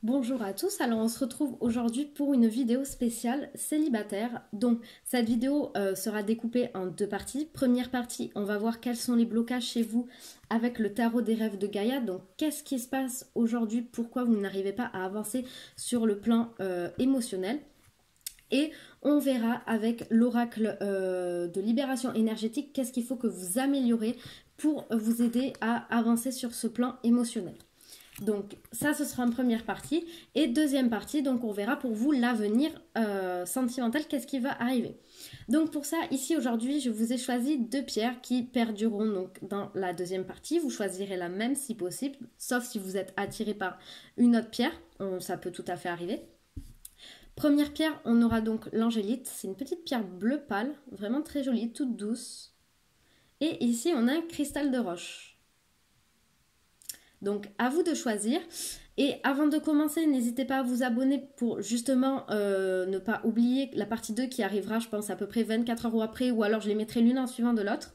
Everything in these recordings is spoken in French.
Bonjour à tous, alors on se retrouve aujourd'hui pour une vidéo spéciale célibataire. Donc cette vidéo sera découpée en deux parties. Première partie, on va voir quels sont les blocages chez vous avec le tarot des rêves de Gaïa. Donc qu'est-ce qui se passe aujourd'hui, pourquoi vous n'arrivez pas à avancer sur le plan émotionnel. Et on verra avec l'oracle de libération énergétique qu'est-ce qu'il faut que vous améliorez pour vous aider à avancer sur ce plan émotionnel. Donc ça, ce sera en première partie. Et deuxième partie, donc on verra pour vous l'avenir sentimental, qu'est-ce qui va arriver. Donc pour ça, ici aujourd'hui, je vous ai choisi deux pierres qui perdureront donc dans la deuxième partie. Vous choisirez la même si possible, sauf si vous êtes attiré par une autre pierre. Ça peut tout à fait arriver. Première pierre, on aura donc l'angélite. C'est une petite pierre bleu pâle, vraiment très jolie, toute douce. Et ici, on a un cristal de roche. Donc à vous de choisir. Et avant de commencer, n'hésitez pas à vous abonner pour justement ne pas oublier la partie 2 qui arrivera, je pense, à peu près 24 heures après, ou alors je les mettrai l'une en suivant de l'autre.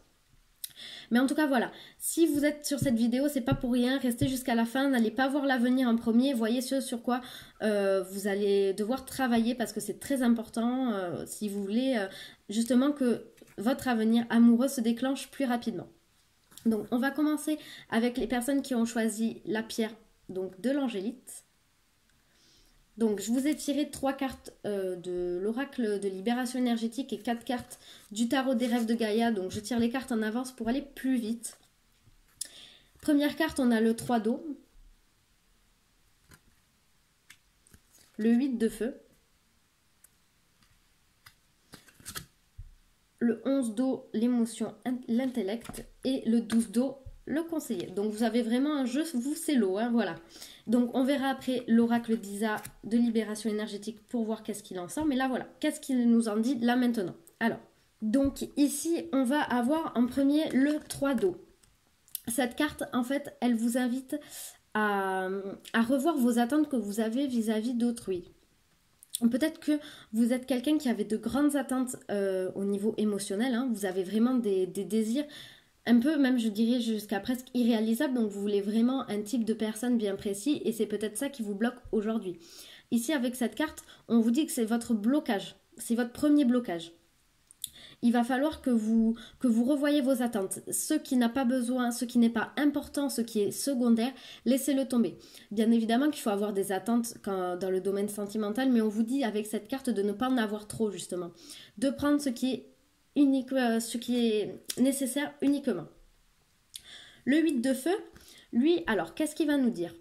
Mais en tout cas, voilà. Si vous êtes sur cette vidéo, c'est pas pour rien. Restez jusqu'à la fin. N'allez pas voir l'avenir en premier. Voyez ce sur quoi vous allez devoir travailler parce que c'est très important si vous voulez justement que votre avenir amoureux se déclenche plus rapidement. Donc, on va commencer avec les personnes qui ont choisi la pierre donc, de l'angélite. Donc, je vous ai tiré 3 cartes de l'oracle de libération énergétique et 4 cartes du tarot des rêves de Gaïa. Donc, je tire les cartes en avance pour aller plus vite. Première carte, on a le 3 d'eau, le 8 de feu, le 11 d'eau, l'émotion, l'intellect, et le 12 d'eau, le conseiller. Donc vous avez vraiment un jeu, vous c'est l'eau, hein, voilà. Donc on verra après l'oracle d'Isa de libération énergétique pour voir qu'est-ce qu'il en sort. Mais là voilà, qu'est-ce qu'il nous en dit là maintenant. Alors, donc ici on va avoir en premier le 3 d'eau. Cette carte en fait, elle vous invite à revoir vos attentes que vous avez vis-à-vis d'autrui. Peut-être que vous êtes quelqu'un qui avait de grandes attentes au niveau émotionnel, hein. Vous avez vraiment des désirs un peu, même je dirais jusqu'à presque irréalisables, donc vous voulez vraiment un type de personne bien précis et c'est peut-être ça qui vous bloque aujourd'hui. Ici avec cette carte, on vous dit que c'est votre blocage, c'est votre premier blocage. Il va falloir que vous revoyez vos attentes. Ce qui n'a pas besoin, ce qui n'est pas important, ce qui est secondaire, laissez-le tomber. Bien évidemment qu'il faut avoir des attentes dans le domaine sentimental, mais on vous dit avec cette carte de ne pas en avoir trop justement. De prendre ce qui est unique, ce qui est nécessaire uniquement. Le 8 de feu, lui, alors qu'est-ce qu'il va nous dire?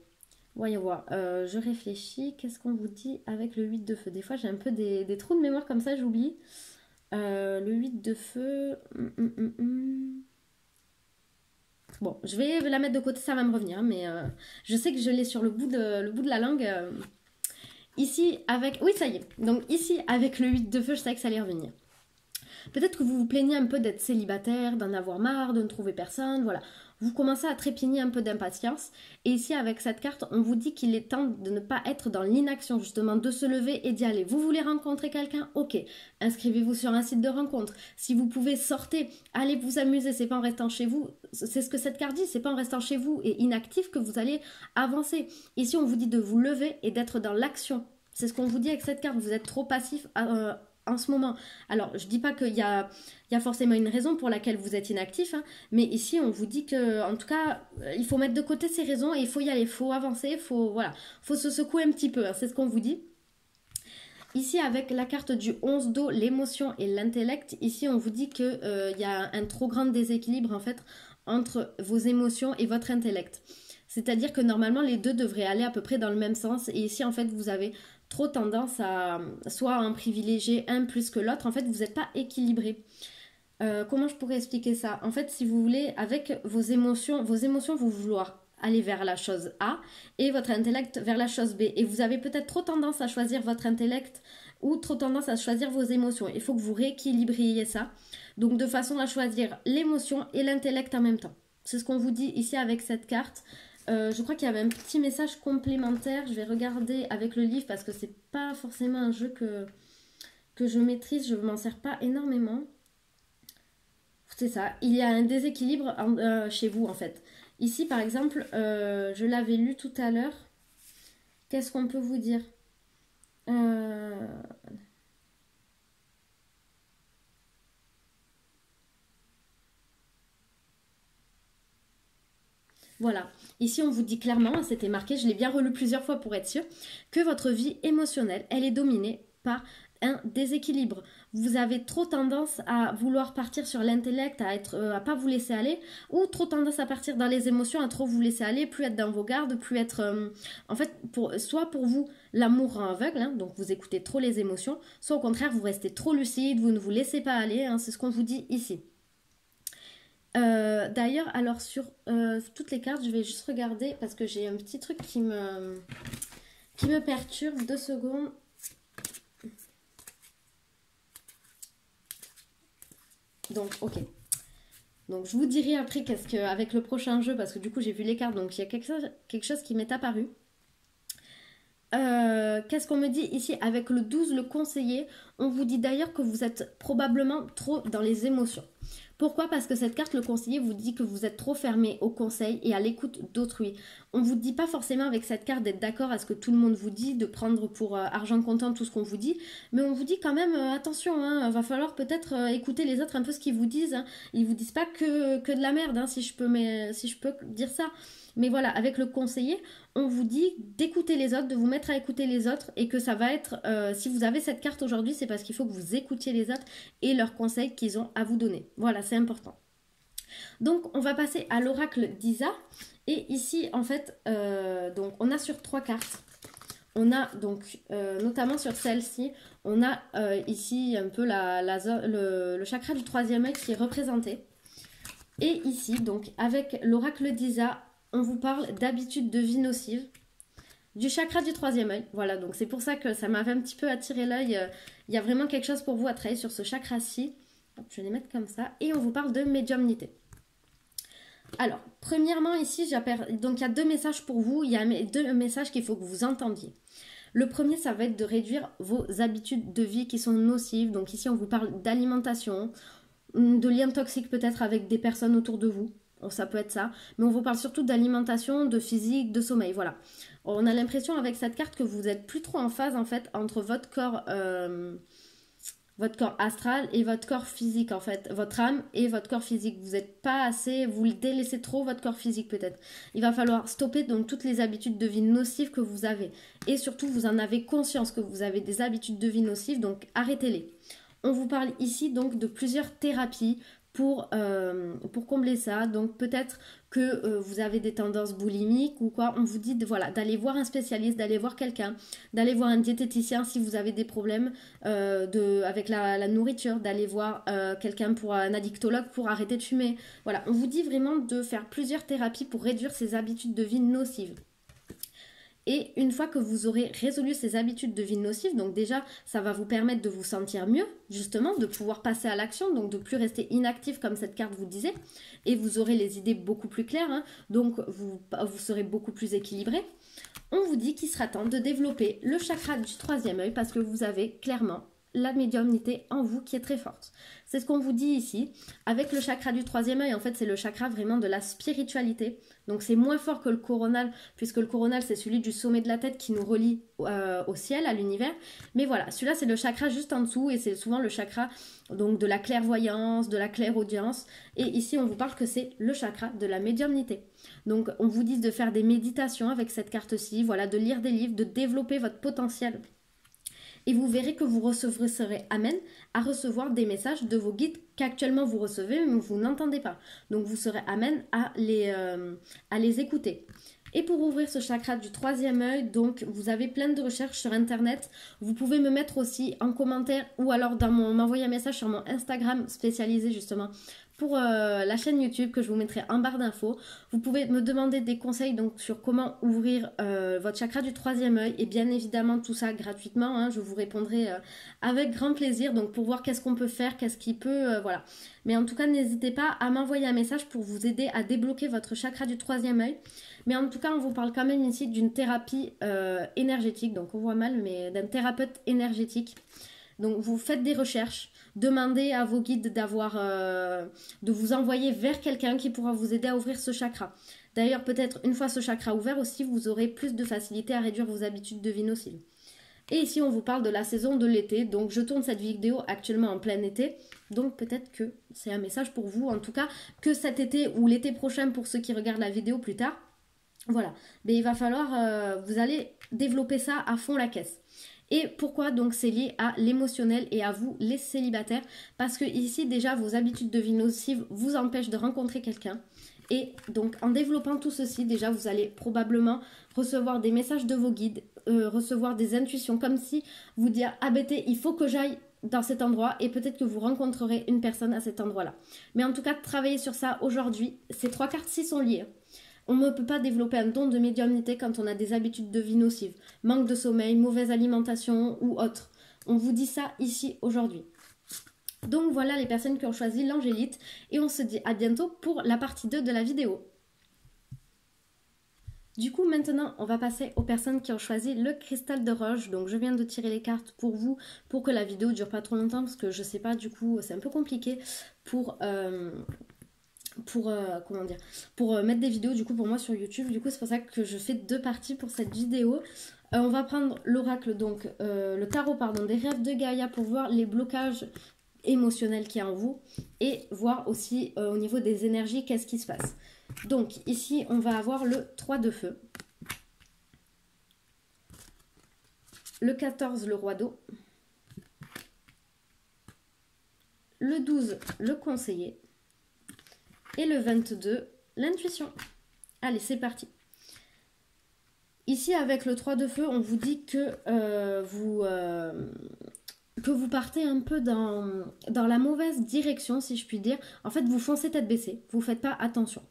Voyons voir, je réfléchis, qu'est-ce qu'on vous dit avec le 8 de feu? Des fois j'ai un peu des trous de mémoire comme ça, j'oublie. Le 8 de feu. Bon, je vais la mettre de côté, ça va me revenir. Mais je sais que je l'ai sur le bout de la langue. Ici, avec... Oui, ça y est. Donc ici, avec le 8 de feu, je savais que ça allait revenir. Peut-être que vous vous plaignez un peu d'être célibataire, d'en avoir marre, de ne trouver personne, voilà. Vous commencez à trépigner un peu d'impatience. Et ici, avec cette carte, on vous dit qu'il est temps de ne pas être dans l'inaction, justement, de se lever et d'y aller. Vous voulez rencontrer quelqu'un? Ok. Inscrivez-vous sur un site de rencontre. Si vous pouvez, sortez, allez vous amuser. C'est pas en restant chez vous. C'est ce que cette carte dit. C'est pas en restant chez vous et inactif que vous allez avancer. Ici, on vous dit de vous lever et d'être dans l'action. C'est ce qu'on vous dit avec cette carte. Vous êtes trop passif en ce moment. Alors, je dis pas qu'il y a forcément une raison pour laquelle vous êtes inactif, hein, mais ici, on vous dit que, en tout cas, il faut mettre de côté ces raisons et il faut y aller, il faut avancer, faut se secouer un petit peu, hein, c'est ce qu'on vous dit. Ici, avec la carte du 11 d'eau, l'émotion et l'intellect, ici, on vous dit qu'il y a un trop grand déséquilibre, en fait, entre vos émotions et votre intellect. C'est-à-dire que normalement, les deux devraient aller à peu près dans le même sens. Et ici, en fait, vous avez trop tendance à soit en privilégier un plus que l'autre. En fait, vous n'êtes pas équilibré. Comment je pourrais expliquer ça? En fait, si vous voulez, avec vos émotions vont vouloir aller vers la chose A et votre intellect vers la chose B. Et vous avez peut-être trop tendance à choisir votre intellect ou trop tendance à choisir vos émotions. Il faut que vous rééquilibriez ça. Donc, de façon à choisir l'émotion et l'intellect en même temps. C'est ce qu'on vous dit ici avec cette carte. Je crois qu'il y avait un petit message complémentaire. Je vais regarder avec le livre parce que c'est pas forcément un jeu que je maîtrise. Je ne m'en sers pas énormément. C'est ça. Il y a un déséquilibre chez vous en fait. Ici par exemple, je l'avais lu tout à l'heure. Qu'est-ce qu'on peut vous dire? Euh, Voilà, ici on vous dit clairement, c'était marqué, je l'ai bien relu plusieurs fois pour être sûr, que votre vie émotionnelle, elle est dominée par un déséquilibre. Vous avez trop tendance à vouloir partir sur l'intellect, à pas vous laisser aller, ou trop tendance à partir dans les émotions, à trop vous laisser aller, plus être dans vos gardes, plus être... en fait, soit pour vous, l'amour rend aveugle, hein, donc vous écoutez trop les émotions, soit au contraire, vous restez trop lucide, vous ne vous laissez pas aller, hein, c'est ce qu'on vous dit ici. D'ailleurs, alors sur toutes les cartes, je vais juste regarder parce que j'ai un petit truc qui me perturbe. 2 secondes. Donc, ok. Donc, je vous dirai après qu'est-ce que avec le prochain jeu, parce que du coup, j'ai vu les cartes, donc il y a quelque chose qui m'est apparu. Qu'est-ce qu'on me dit ici avec le 12, le conseiller? On vous dit d'ailleurs que vous êtes probablement trop dans les émotions. Pourquoi? Parce que cette carte, le conseiller, vous dit que vous êtes trop fermé au conseil et à l'écoute d'autrui. On ne vous dit pas forcément avec cette carte d'être d'accord à ce que tout le monde vous dit, de prendre pour argent comptant tout ce qu'on vous dit, mais on vous dit quand même attention, hein, va falloir peut-être écouter les autres un peu ce qu'ils vous disent. Hein. Ils vous disent pas que de la merde, hein, si je peux dire ça. Mais voilà, avec le conseiller, on vous dit d'écouter les autres, de vous mettre à écouter les autres et que ça va être, si vous avez cette carte aujourd'hui, c'est parce qu'il faut que vous écoutiez les autres et leurs conseils qu'ils ont à vous donner. Voilà, c'est important. Donc, on va passer à l'oracle d'Isa. Et ici, en fait, donc on a sur 3 cartes. On a donc, notamment sur celle-ci, on a ici un peu le chakra du 3e œil qui est représenté. Et ici, donc, avec l'oracle d'Isa, on vous parle d'habitudes de vie nocives, du chakra du 3e œil. Voilà, donc c'est pour ça que ça m'avait un petit peu attiré l'œil. Il y a vraiment quelque chose pour vous à travailler sur ce chakra-ci. Je vais les mettre comme ça. Et on vous parle de médiumnité. Alors, premièrement, ici, donc il y a 2 messages pour vous. Il y a 2 messages qu'il faut que vous entendiez. Le premier, ça va être de réduire vos habitudes de vie qui sont nocives. Donc ici, on vous parle d'alimentation, de liens toxiques peut-être avec des personnes autour de vous. Ça peut être ça. Mais on vous parle surtout d'alimentation, de physique, de sommeil. Voilà. On a l'impression avec cette carte que vous n'êtes plus trop en phase en fait entre votre corps astral et votre corps physique en fait. Votre âme et votre corps physique. Vous n'êtes pas assez, vous délaissez trop votre corps physique peut-être. Il va falloir stopper donc toutes les habitudes de vie nocives que vous avez. Et surtout, vous en avez conscience que vous avez des habitudes de vie nocives, donc arrêtez-les. On vous parle ici donc de plusieurs thérapies pour combler ça. Donc peut-être que vous avez des tendances boulimiques ou quoi. On vous dit d'aller voir un spécialiste, d'aller voir quelqu'un, d'aller voir un diététicien si vous avez des problèmes avec la nourriture, d'aller voir quelqu'un pour un addictologue pour arrêter de fumer. Voilà, on vous dit vraiment de faire plusieurs thérapies pour réduire ces habitudes de vie nocives. Et une fois que vous aurez résolu ces habitudes de vie nocives, donc déjà, ça va vous permettre de vous sentir mieux, justement, de pouvoir passer à l'action, donc de plus rester inactif comme cette carte vous disait, et vous aurez les idées beaucoup plus claires, hein, donc vous serez beaucoup plus équilibré. On vous dit qu'il sera temps de développer le chakra du 3e œil parce que vous avez clairement la médiumnité en vous qui est très forte. C'est ce qu'on vous dit ici. Avec le chakra du 3e œil, en fait, c'est le chakra vraiment de la spiritualité. Donc, c'est moins fort que le coronal, puisque le coronal, c'est celui du sommet de la tête qui nous relie au ciel, à l'univers. Mais voilà, celui-là, c'est le chakra juste en dessous et c'est souvent le chakra donc, de la clairvoyance, de la clairaudience. Et ici, on vous parle que c'est le chakra de la médiumnité. Donc, on vous dit de faire des méditations avec cette carte-ci, voilà, de lire des livres, de développer votre potentiel. Et vous verrez que vous serez amène à recevoir des messages de vos guides qu'actuellement vous recevez mais vous n'entendez pas. Donc vous serez amène à les écouter. Et pour ouvrir ce chakra du 3e œil, donc vous avez plein de recherches sur internet. Vous pouvez me mettre aussi en commentaire ou alors m'envoyer un message sur mon Instagram spécialisé justement pour la chaîne YouTube que je vous mettrai en barre d'infos. Vous pouvez me demander des conseils donc sur comment ouvrir votre chakra du 3e œil et bien évidemment tout ça gratuitement. Hein, je vous répondrai avec grand plaisir donc pour voir qu'est-ce qu'on peut faire, qu'est-ce qui peut, voilà. Mais en tout cas, n'hésitez pas à m'envoyer un message pour vous aider à débloquer votre chakra du 3e œil. Mais en tout cas, on vous parle quand même ici d'une thérapie énergétique, donc on voit mal, mais d'un thérapeute énergétique. Donc vous faites des recherches, demandez à vos guides de vous envoyer vers quelqu'un qui pourra vous aider à ouvrir ce chakra. D'ailleurs, peut-être une fois ce chakra ouvert aussi, vous aurez plus de facilité à réduire vos habitudes de vie nocives. Et ici, on vous parle de la saison de l'été. Donc, je tourne cette vidéo actuellement en plein été. Donc, peut-être que c'est un message pour vous. En tout cas, que cet été ou l'été prochain pour ceux qui regardent la vidéo plus tard. Voilà. Mais il va falloir... vous allez développer ça à fond la caisse. Et pourquoi donc c'est lié à l'émotionnel et à vous, les célibataires? Parce que ici, déjà, vos habitudes de vie nocives vous empêchent de rencontrer quelqu'un. Et donc, en développant tout ceci, déjà, vous allez probablement recevoir des messages de vos guides, recevoir des intuitions, comme si vous dire « Ah bêté, il faut que j'aille dans cet endroit » et peut-être que vous rencontrerez une personne à cet endroit-là. Mais en tout cas, travaillez sur ça aujourd'hui. Ces 3 cartes-ci sont liées. On ne peut pas développer un don de médiumnité quand on a des habitudes de vie nocives, manque de sommeil, mauvaise alimentation ou autre. On vous dit ça ici aujourd'hui. Donc voilà les personnes qui ont choisi l'angélite et on se dit à bientôt pour la partie 2 de la vidéo. Du coup maintenant on va passer aux personnes qui ont choisi le cristal de roche. Donc je viens de tirer les cartes pour vous pour que la vidéo dure pas trop longtemps parce que je sais pas, du coup c'est un peu compliqué pour mettre des vidéos du coup pour moi sur YouTube. Du coup c'est pour ça que je fais 2 parties pour cette vidéo. On va prendre l'oracle, donc le tarot pardon, des rêves de Gaïa pour voir les blocages émotionnels qu'il y a en vous et voir aussi au niveau des énergies qu'est-ce qui se passe. Donc ici on va avoir le 3 de feu, le 14 le roi d'eau, le 12 le conseiller et le 22 l'intuition. Allez c'est parti. Ici avec le 3 de feu on vous dit que vous partez un peu dans la mauvaise direction, si je puis dire. En fait, vous foncez tête baissée, vous ne faites pas attention.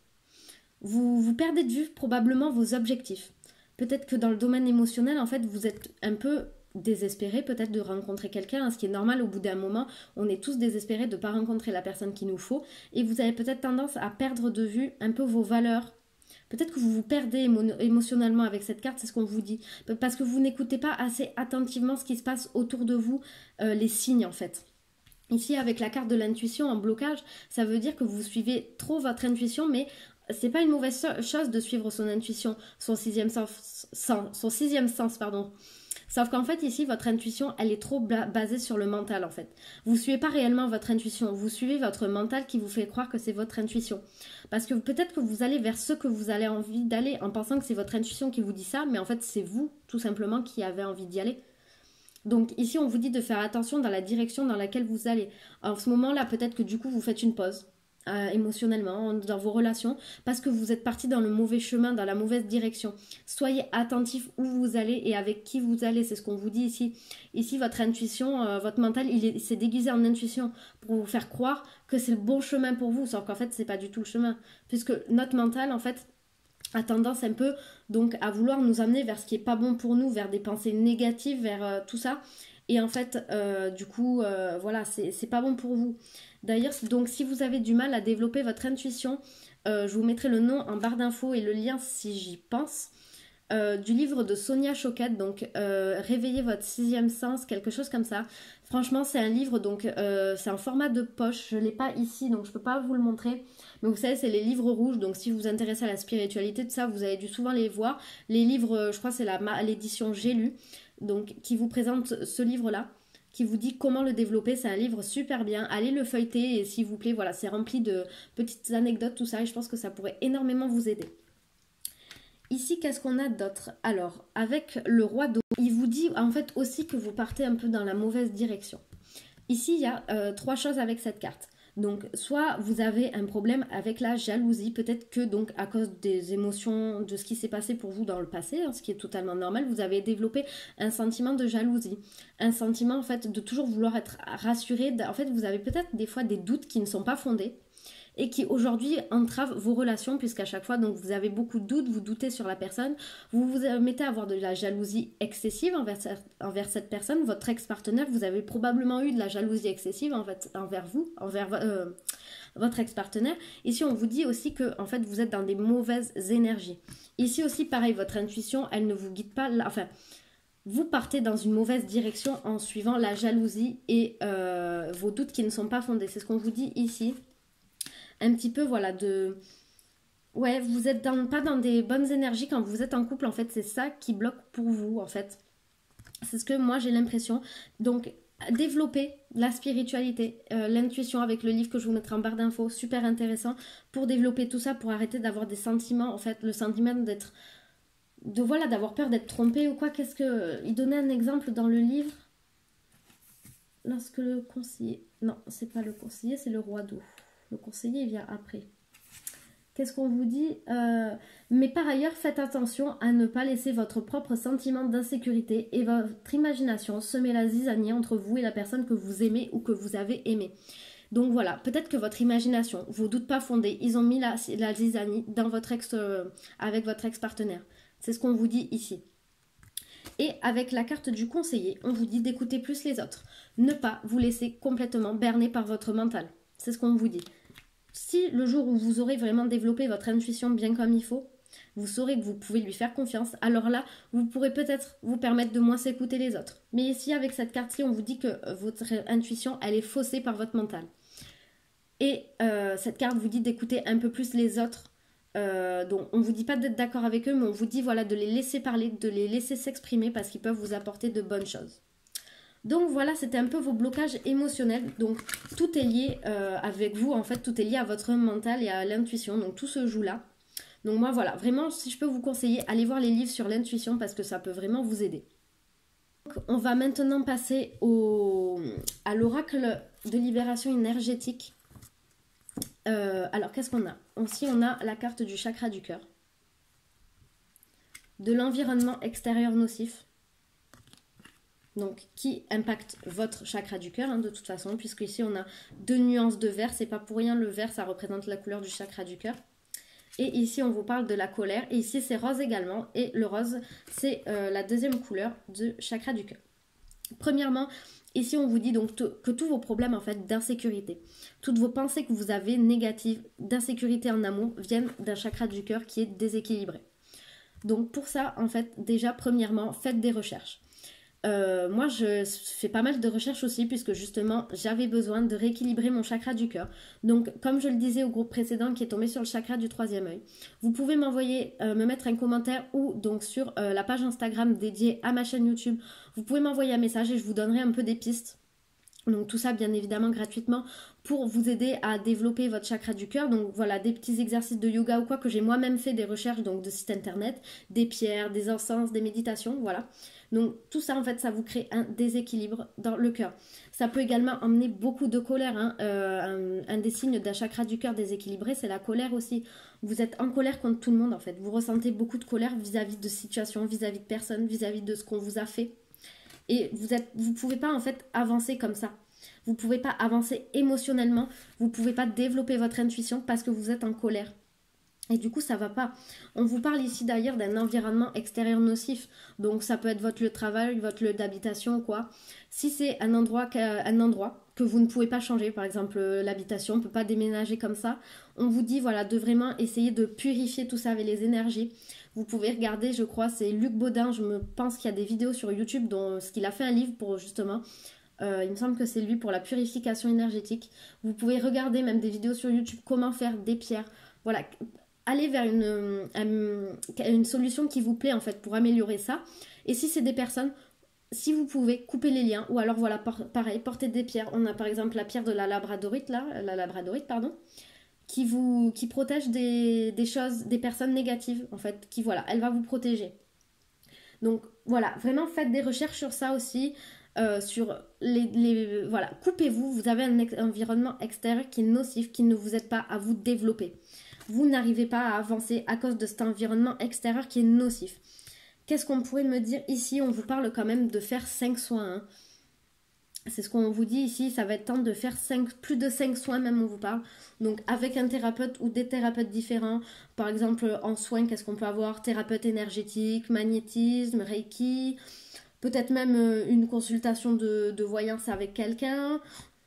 Vous perdez de vue probablement vos objectifs. Peut-être que dans le domaine émotionnel, en fait, vous êtes un peu désespéré peut-être de rencontrer quelqu'un, ce qui est normal au bout d'un moment. On est tous désespérés de ne pas rencontrer la personne qu'il nous faut. Et vous avez peut-être tendance à perdre de vue un peu vos valeurs. Peut-être que vous vous perdez émotionnellement avec cette carte, c'est ce qu'on vous dit. Parce que vous n'écoutez pas assez attentivement ce qui se passe autour de vous, les signes en fait. Ici, avec la carte de l'intuition en blocage, ça veut dire que vous suivez trop votre intuition, mais c'est pas une mauvaise chose de suivre son intuition, son sixième sens, pardon. Sauf qu'en fait, ici, votre intuition, elle est trop basée sur le mental, en fait. Vous ne suivez pas réellement votre intuition. Vous suivez votre mental qui vous fait croire que c'est votre intuition. Parce que peut-être que vous allez vers ce que vous avez envie d'aller en pensant que c'est votre intuition qui vous dit ça, mais en fait, c'est vous, tout simplement, qui avez envie d'y aller. Donc ici, on vous dit de faire attention dans la direction dans laquelle vous allez. En ce moment-là, peut-être que du coup, vous faites une pause. Émotionnellement, dans vos relations, parce que vous êtes parti dans le mauvais chemin, dans la mauvaise direction. Soyez attentif où vous allez et avec qui vous allez, c'est ce qu'on vous dit ici. Ici, votre intuition, votre mental, il s'est déguisé en intuition pour vous faire croire que c'est le bon chemin pour vous, sauf qu'en fait, c'est pas du tout le chemin. Puisque notre mental, en fait, a tendance un peu donc à vouloir nous amener vers ce qui est pas bon pour nous, vers des pensées négatives, vers tout ça. Et en fait, du coup, voilà, c'est pas bon pour vous. D'ailleurs, donc si vous avez du mal à développer votre intuition, je vous mettrai le nom en barre d'infos et le lien si j'y pense, du livre de Sonia Choquette, donc Réveillez votre sixième sens, quelque chose comme ça. Franchement, c'est un livre, donc c'est un format de poche, je ne l'ai pas ici, donc je ne peux pas vous le montrer. Mais vous savez, c'est les livres rouges, donc si vous vous intéressez à la spiritualité, tout ça, vous avez dû souvent les voir. Les livres, je crois que c'est l'édition J'ai lu, donc qui vous présente ce livre-là, qui vous dit comment le développer. C'est un livre super bien, allez le feuilleter et s'il vous plaît, voilà, c'est rempli de petites anecdotes, tout ça, et je pense que ça pourrait énormément vous aider. Ici, qu'est-ce qu'on a d'autre? Alors, avec le roi d'eau, il vous dit en fait aussi que vous partez un peu dans la mauvaise direction. Ici, il y a 3 choses avec cette carte. Donc, soit vous avez un problème avec la jalousie, peut-être que donc à cause des émotions, de ce qui s'est passé pour vous dans le passé, hein, ce qui est totalement normal, vous avez développé un sentiment de jalousie, un sentiment en fait de toujours vouloir être rassuré. En fait, vous avez peut-être des fois des doutes qui ne sont pas fondés et qui aujourd'hui entravent vos relations, puisqu'à chaque fois donc vous avez beaucoup de doutes, vous doutez sur la personne, vous vous mettez à avoir de la jalousie excessive envers cette personne, votre ex-partenaire, vous avez probablement eu de la jalousie excessive en fait, envers vous, envers votre ex-partenaire. Ici on vous dit aussi que en fait vous êtes dans des mauvaises énergies. Ici aussi pareil, votre intuition elle ne vous guide pas, enfin vous partez dans une mauvaise direction en suivant la jalousie et vos doutes qui ne sont pas fondés, c'est ce qu'on vous dit ici. Un petit peu voilà Ouais, vous êtes pas dans des bonnes énergies quand vous êtes en couple, en fait, c'est ça qui bloque pour vous, en fait. C'est ce que moi j'ai l'impression. Donc, développer la spiritualité, l'intuition avec le livre que je vous mettrai en barre d'infos, super intéressant, pour développer tout ça, pour arrêter d'avoir des sentiments, en fait, le sentiment voilà, d'avoir peur d'être trompé ou quoi. Qu'est-ce que... Il donnait un exemple dans le livre, lorsque le conseiller... Non, c'est pas le conseiller, c'est le roi d'eau. Le conseiller, il vient après. Qu'est-ce qu'on vous dit Mais par ailleurs, faites attention à ne pas laisser votre propre sentiment d'insécurité et votre imagination semer la zizanie entre vous et la personne que vous aimez ou que vous avez aimée. Donc voilà, peut-être que votre imagination, vos doutes pas fondés, ils ont mis la zizanie dans votre avec votre ex-partenaire. C'est ce qu'on vous dit ici. Et avec la carte du conseiller, on vous dit d'écouter plus les autres. Ne pas vous laisser complètement berner par votre mental. C'est ce qu'on vous dit. Si le jour où vous aurez vraiment développé votre intuition bien comme il faut, vous saurez que vous pouvez lui faire confiance, alors là, vous pourrez peut-être vous permettre de moins s'écouter les autres. Mais ici, avec cette carte-ci, on vous dit que votre intuition, elle est faussée par votre mental. Et cette carte vous dit d'écouter un peu plus les autres. Donc on ne vous dit pas d'être d'accord avec eux, mais on vous dit voilà, de les laisser parler, de les laisser s'exprimer parce qu'ils peuvent vous apporter de bonnes choses. Donc voilà, c'était un peu vos blocages émotionnels. Donc tout est lié avec vous, en fait, tout est lié à votre mental et à l'intuition. Donc tout se joue là. Donc moi voilà, vraiment, si je peux vous conseiller, allez voir les livres sur l'intuition parce que ça peut vraiment vous aider. Donc, on va maintenant passer à l'oracle de libération énergétique. Alors qu'est-ce qu'on a? Aussi on a la carte du chakra du cœur, de l'environnement extérieur nocif, donc qui impacte votre chakra du cœur de toute façon, puisque ici on a 2 nuances de vert, c'est pas pour rien, le vert ça représente la couleur du chakra du cœur. Et ici on vous parle de la colère, et ici c'est rose également, et le rose c'est la deuxième couleur du chakra du cœur. Premièrement, ici on vous dit donc que tous vos problèmes en fait d'insécurité, toutes vos pensées que vous avez négatives, d'insécurité en amour, viennent d'un chakra du cœur qui est déséquilibré. Donc pour ça en fait déjà premièrement faites des recherches. Moi je fais pas mal de recherches aussi puisque justement j'avais besoin de rééquilibrer mon chakra du cœur. Donc comme je le disais au groupe précédent qui est tombé sur le chakra du troisième œil, vous pouvez m'envoyer, me mettre un commentaire ou donc sur la page Instagram dédiée à ma chaîne YouTube, vous pouvez m'envoyer un message et je vous donnerai un peu des pistes. Donc tout ça bien évidemment gratuitement pour vous aider à développer votre chakra du cœur. Donc voilà, des petits exercices de yoga ou quoi que j'ai moi-même fait des recherches donc de sites internet, des pierres, des encens, des méditations, voilà. Donc tout ça en fait ça vous crée un déséquilibre dans le cœur. Ça peut également emmener beaucoup de colère. Un des signes d'un chakra du cœur déséquilibré c'est la colère aussi. Vous êtes en colère contre tout le monde en fait. Vous ressentez beaucoup de colère vis-à-vis de situations, vis-à-vis de personnes, vis-à-vis de ce qu'on vous a fait. Et vous pouvez pas en fait avancer comme ça. Vous pouvez pas avancer émotionnellement. Vous pouvez pas développer votre intuition parce que vous êtes en colère. Et du coup, ça va pas. On vous parle ici d'ailleurs d'un environnement extérieur nocif. Donc ça peut être votre lieu de travail, votre lieu d'habitation ou quoi. Si c'est un endroit que vous ne pouvez pas changer, par exemple l'habitation, on ne peut pas déménager comme ça, on vous dit voilà de vraiment essayer de purifier tout ça avec les énergies. Vous pouvez regarder, je crois, c'est Luc Baudin, je me pense qu'il y a des vidéos sur YouTube dont ce qu'il a fait un livre pour justement, il me semble que c'est lui pour la purification énergétique. Vous pouvez regarder même des vidéos sur YouTube, comment faire des pierres. Voilà, allez vers une solution qui vous plaît en fait pour améliorer ça. Et si c'est des personnes, si vous pouvez, couper les liens. Ou alors voilà, pareil, porter des pierres. On a par exemple la pierre de la labradorite qui protège des choses, des personnes négatives en fait, qui voilà, elle va vous protéger. Donc voilà, vraiment faites des recherches sur ça aussi, sur voilà, coupez-vous, vous avez un environnement extérieur qui est nocif, qui ne vous aide pas à vous développer. Vous n'arrivez pas à avancer à cause de cet environnement extérieur qui est nocif. Qu'est-ce qu'on pourrait me dire ici? On vous parle quand même de faire 5 soins, C'est ce qu'on vous dit ici, ça va être temps de faire plus de 5 soins même on vous parle. Donc avec un thérapeute ou des thérapeutes différents. Par exemple en soins, qu'est-ce qu'on peut avoir? Thérapeute énergétique, magnétisme, reiki. Peut-être même une consultation de voyance avec quelqu'un.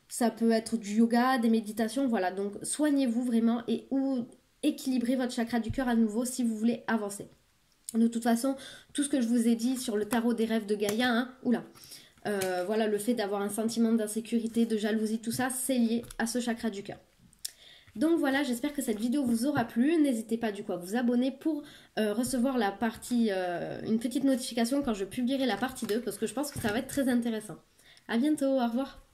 Ça peut être du yoga, des méditations, voilà. Donc soignez-vous vraiment ou équilibrez votre chakra du cœur à nouveau si vous voulez avancer. De toute façon, tout ce que je vous ai dit sur le tarot des rêves de Gaïa, voilà, le fait d'avoir un sentiment d'insécurité, de jalousie, tout ça, c'est lié à ce chakra du cœur. Donc voilà, j'espère que cette vidéo vous aura plu. N'hésitez pas du coup à vous abonner pour recevoir la partie, une petite notification quand je publierai la partie 2 parce que je pense que ça va être très intéressant. À bientôt, au revoir.